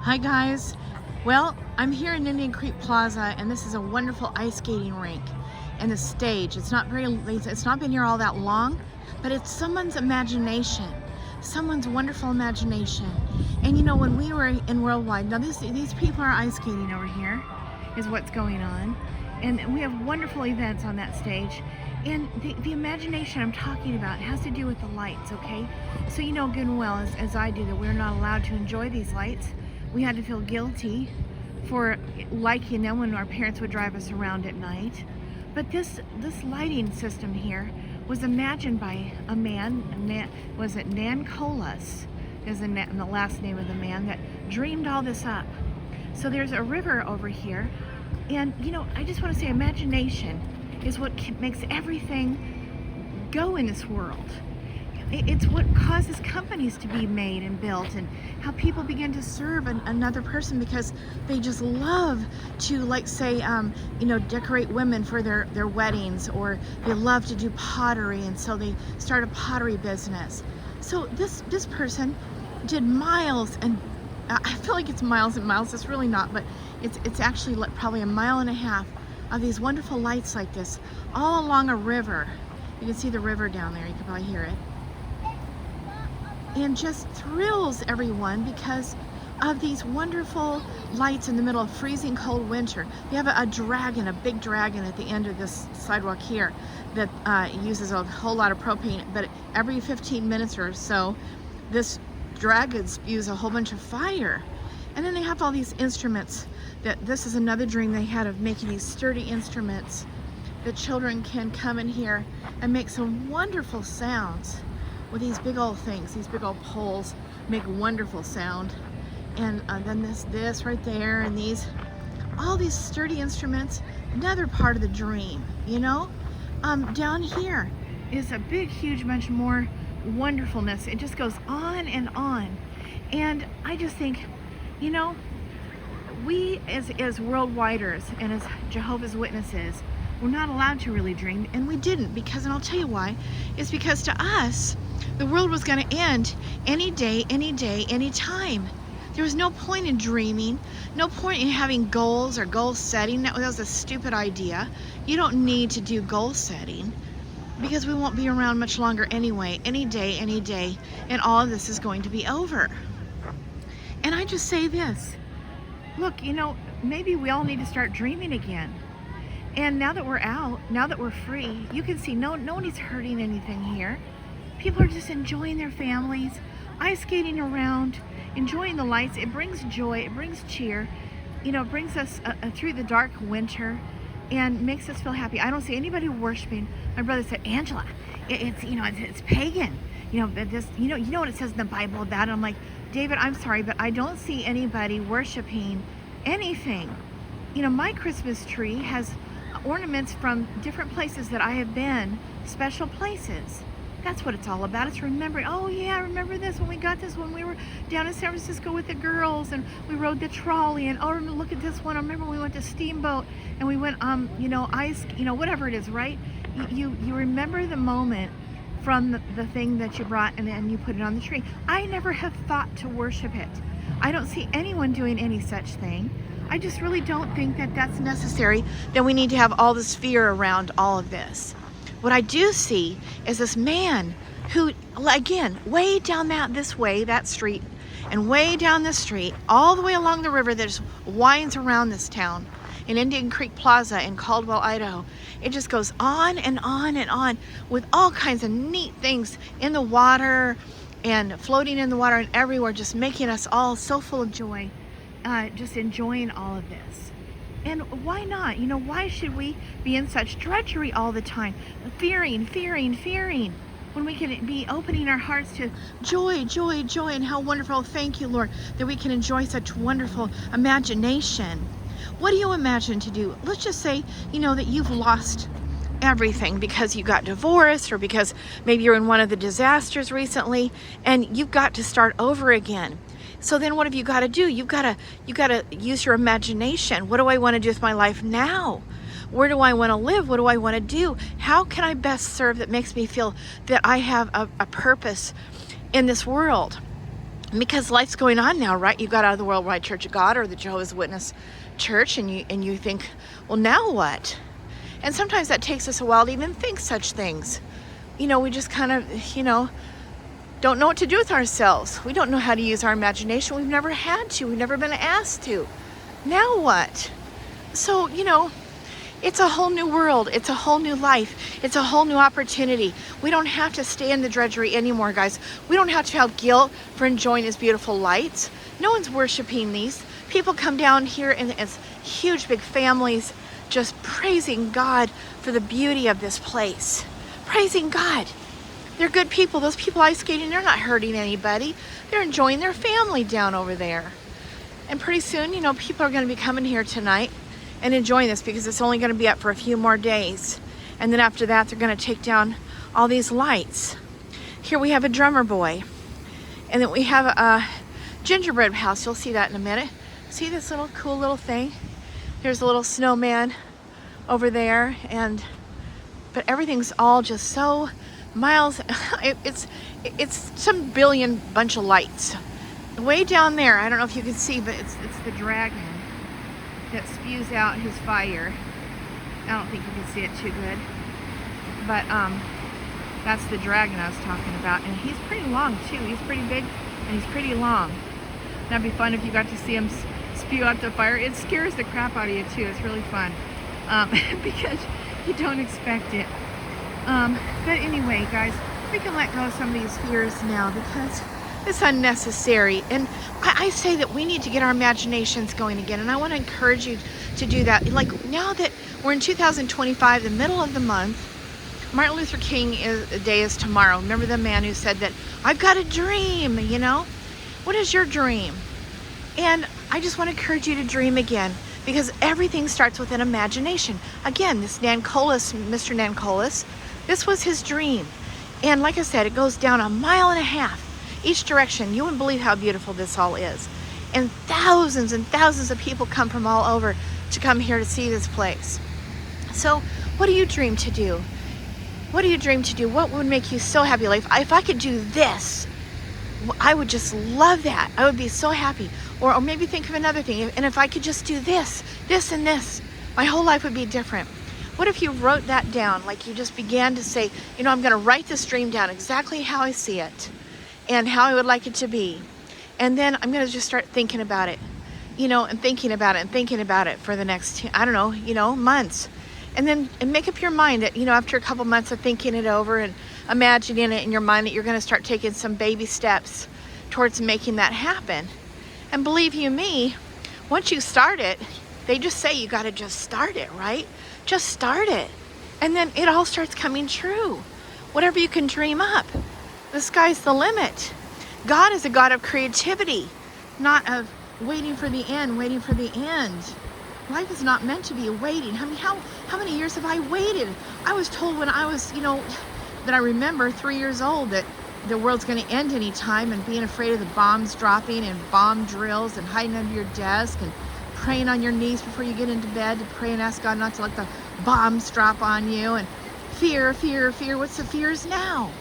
Hi guys. Well, I'm here in Indian Creek Plaza, and this is a wonderful ice skating rink and the stage. It's not been here all that long, but it's someone's imagination, someone's wonderful imagination. And you know, when we were in Worldwide, now these people are ice skating over here, is what's going on, and we have wonderful events on that stage. And the imagination I'm talking about has to do with the lights, okay? So you know good and well, as I do, that we're not allowed to enjoy these lights. We had to feel guilty for liking them when our parents would drive us around at night. But this lighting system here was imagined by a man, was it Nancolas, is the last name of the man that dreamed all this up. So there's a river over here, and you know, I just want to say imagination is what makes everything go in this world. It's what causes companies to be made and built, and how people begin to serve another person because they just love to, like, say, you know, decorate women for their weddings, or they love to do pottery, and so they start a pottery business. So this person did miles, and I feel like it's miles and miles. It's really not, but it's actually like probably a mile and a half of these wonderful lights like this all along a river. You can see the river down there. You can probably hear it. And just thrills everyone because of these wonderful lights in the middle of freezing cold winter. We have a dragon, a big dragon at the end of this sidewalk here that uses a whole lot of propane, but every 15 minutes or so, this dragon spews a whole bunch of fire. And then they have all these instruments this is another dream they had, of making these sturdy instruments that children can come in here and make some wonderful sounds with these big old things. These big old poles make wonderful sound. And then this right there, and all these sturdy instruments, another part of the dream, you know? Down here is a big, huge bunch more wonderfulness. It just goes on and on. And I just think, you know, we as worldwiders and as Jehovah's Witnesses, we're not allowed to really dream, and we didn't, because, and I'll tell you why, it's because to us, the world was going to end any day, any time. There was no point in dreaming, no point in having goals or goal setting. That was a stupid idea. You don't need to do goal setting, because we won't be around much longer anyway. Any day, and all of this is going to be over. And I just say this, look, you know, maybe we all need to start dreaming again. And now that we're out, now that we're free, you can see nobody's hurting anything here. People are just enjoying their families, ice skating around, enjoying the lights. It brings joy, it brings cheer, you know, it brings us through the dark winter and makes us feel happy. I don't see anybody worshiping. My brother said, Angela, it's you know, it's pagan. You know, this, you know what it says in the Bible about it. I'm like, David, I'm sorry, but I don't see anybody worshiping anything. You know, my Christmas tree has ornaments from different places that I have been, special places. That's what it's all about. It's remembering, oh yeah, I remember this when we got this when we were down in San Francisco with the girls, and we rode the trolley, and oh, look at this one. I remember we went to Steamboat, and we went, you know, ice, you know, whatever it is, right? You remember the moment from the thing that you brought, and then you put it on the tree. I never have thought to worship it. I don't see anyone doing any such thing. I just really don't think that that's necessary, that we need to have all this fear around all of this. What I do see is this man who, again, way down that street, and way down this street, all the way along the river that just winds around this town, in Indian Creek Plaza in Caldwell, Idaho. It just goes on and on and on with all kinds of neat things in the water and floating in the water and everywhere, just making us all so full of joy, just enjoying all of this. And why not? You know, why should we be in such drudgery all the time? Fearing, when we can be opening our hearts to joy, and how wonderful. Thank you, Lord, that we can enjoy such wonderful imagination. What do you imagine to do? Let's just say, you know, that you've lost everything because you got divorced, or because maybe you're in one of the disasters recently and you've got to start over again. So then what have you got to do? You got to use your imagination. What do I want to do with my life now? Where do I want to live? What do I want to do? How can I best serve that makes me feel that I have a purpose in this world? because life's going on now, right? You got out of the Worldwide Church of God or the Jehovah's Witness Church, and you think, well, now what? And sometimes that takes us a while to even think such things. We just kind of, don't know what to do with ourselves. We don't know how to use our imagination. We've never had to. We've never been asked to. Now what? So, it's a whole new world. It's a whole new life. It's a whole new opportunity. We don't have to stay in the drudgery anymore, guys. We don't have to have guilt for enjoying these beautiful lights. No one's worshiping these. People come down here and it's huge, big families just praising God for the beauty of this place. Praising God. They're good people. Those people ice skating, they're not hurting anybody. They're enjoying their family down over there. And pretty soon, people are going to be coming here tonight and enjoying this because it's only going to be up for a few more days. And then after that, they're going to take down all these lights. Here we have a drummer boy. And then we have a gingerbread house. You'll see that in a minute. See this little cool little thing? There's a little snowman over there. But everything's all just so miles. It's some billion bunch of lights. Way down there, I don't know if you can see, but it's the dragon that spews out his fire. I don't think you can see it too good, but that's the dragon I was talking about, and he's pretty long too. He's pretty big and he's pretty long. That'd be fun if you got to see him spew out the fire. It scares the crap out of you too. It's really fun because you don't expect it. But anyway, guys, we can let go of some of these fears now because it's unnecessary. And I say that we need to get our imaginations going again. And I want to encourage you to do that. Like now that we're in 2025, the middle of the month, Martin Luther King Day is tomorrow. Remember the man who said that, I've got a dream, What is your dream? And I just want to encourage you to dream again because everything starts with an imagination. Again, this Mr. Nancolis, this was his dream. And like I said, it goes down 1.5 miles each direction. You wouldn't believe how beautiful this all is. And thousands of people come from all over to come here to see this place. So what do you dream to do? What do you dream to do? What would make you so happy? Like if I could do this, I would just love that. I would be so happy. Or maybe think of another thing. And if I could just do this, this and this, my whole life would be different. What if you wrote that down? Like you just began to say, I'm going to write this dream down exactly how I see it and how I would like it to be. And then I'm going to just start thinking about it, and thinking about it for the next, months. And then make up your mind that, after a couple months of thinking it over and imagining it in your mind that you're going to start taking some baby steps towards making that happen. And believe you me, once you start it, they just say you got to just start it, right? Just start it. And then it all starts coming true. Whatever you can dream up. The sky's the limit. God is a God of creativity, not of waiting for the end. Life is not meant to be waiting. How many years have I waited? I was told when I was, that I remember 3 years old that the world's going to end any time, and being afraid of the bombs dropping and bomb drills and hiding under your desk and praying on your knees before you get into bed to pray and ask God not to let the bombs drop on you, and fear. What's the fears now?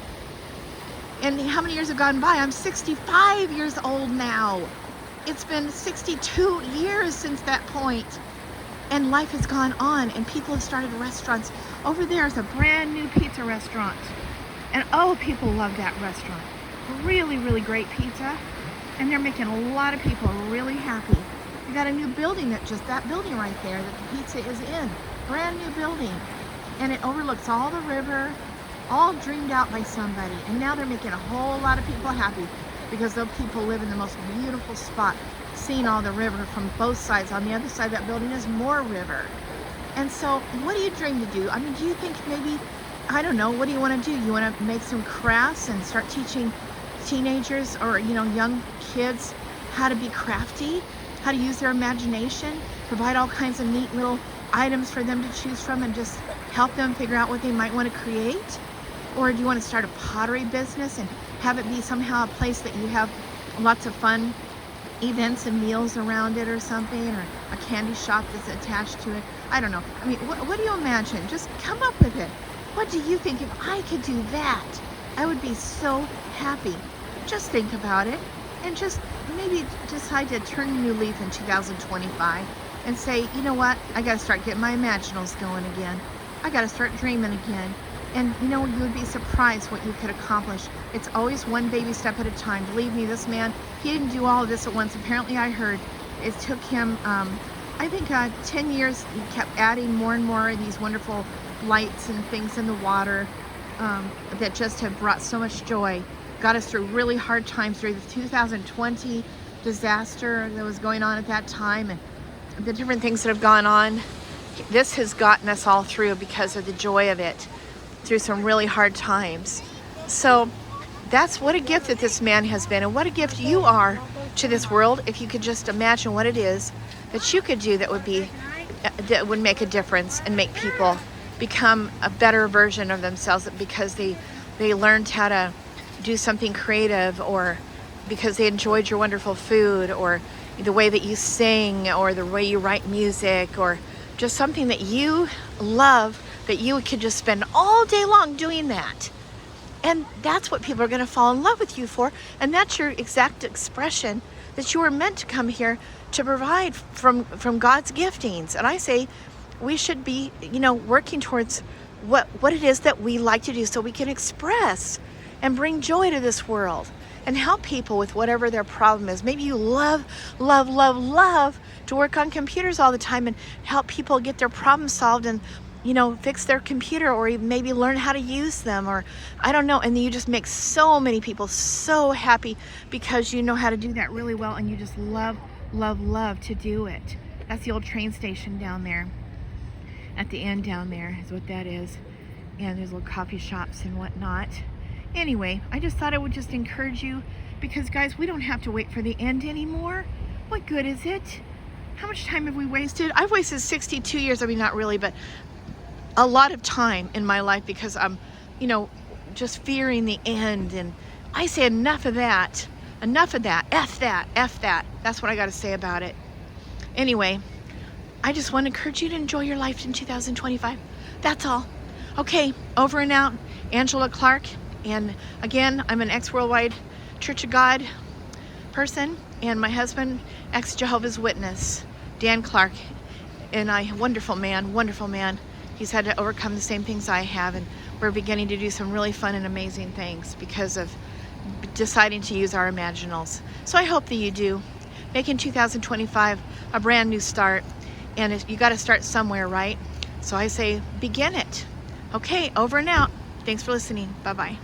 And how many years have gone by? I'm 65 years old now. It's been 62 years since that point. And life has gone on, and people have started restaurants. Over there is a brand new pizza restaurant. And people love that restaurant. Really, really great pizza. And they're making a lot of people really happy. We got a new building, that building right there that the pizza is in. Brand new building. And it overlooks all the river, all dreamed out by somebody. And now they're making a whole lot of people happy because those people live in the most beautiful spot, seeing all the river from both sides. On the other side of that building is more river. And so what do you dream to do? I mean, do you think maybe, I don't know, what do you want to do? You want to make some crafts and start teaching teenagers or, young kids how to be crafty, how to use their imagination, provide all kinds of neat little items for them to choose from and just help them figure out what they might want to create? Or do you want to start a pottery business and have it be somehow a place that you have lots of fun events and meals around it or something, or a candy shop that's attached to it? I don't know. I mean, what do you imagine? Just come up with it. What do you think? If I could do that, I would be so happy. Just think about it. and just maybe decide to turn a new leaf in 2025 and say, you know what, I got to start getting my imaginals going again. I got to start dreaming again. And you know, you would be surprised what you could accomplish. It's always one baby step at a time. Believe me, this man, he didn't do all of this at once. Apparently, I heard it took him, I think 10 years. He kept adding more and more of these wonderful lights and things in the water that just have brought so much joy. Got us through really hard times through the 2020 disaster that was going on at that time, and the different things that have gone on. This has gotten us all through because of the joy of it, through some really hard times. So that's what a gift that this man has been, and what a gift you are to this world. If you could just imagine what it is that you could do that would make a difference and make people become a better version of themselves, because they learned how to do something creative, or because they enjoyed your wonderful food, or the way that you sing, or the way you write music, or just something that you love, that you could just spend all day long doing that. And that's what people are going to fall in love with you for. And that's your exact expression that you were meant to come here to provide from God's giftings. And I say we should be, working towards what it is that we like to do, so we can express and bring joy to this world and help people with whatever their problem is. Maybe you love to work on computers all the time and help people get their problems solved, and fix their computer, or even maybe learn how to use them, or I don't know. And you just make so many people so happy because you know how to do that really well, and you just love to do it. That's the old train station down there. At the end down there is what that is. And there's little coffee shops and whatnot. Anyway, I just thought I would just encourage you, because guys, we don't have to wait for the end anymore. What good is it? How much time have we wasted? I've wasted 62 years. I mean, not really, but a lot of time in my life, because I'm, just fearing the end. And I say enough of that. Enough of that. F that. That's what I got to say about it. Anyway, I just want to encourage you to enjoy your life in 2025. That's all. Okay, over and out. Angela Clark. And again, I'm an ex-Worldwide Church of God person, and my husband, ex-Jehovah's Witness, Dan Clark. And wonderful man. He's had to overcome the same things I have, and we're beginning to do some really fun and amazing things because of deciding to use our imaginals. So I hope that you do. Making 2025 a brand new start, and you got to start somewhere, right? So I say begin it. Okay, over and out. Thanks for listening. Bye-bye.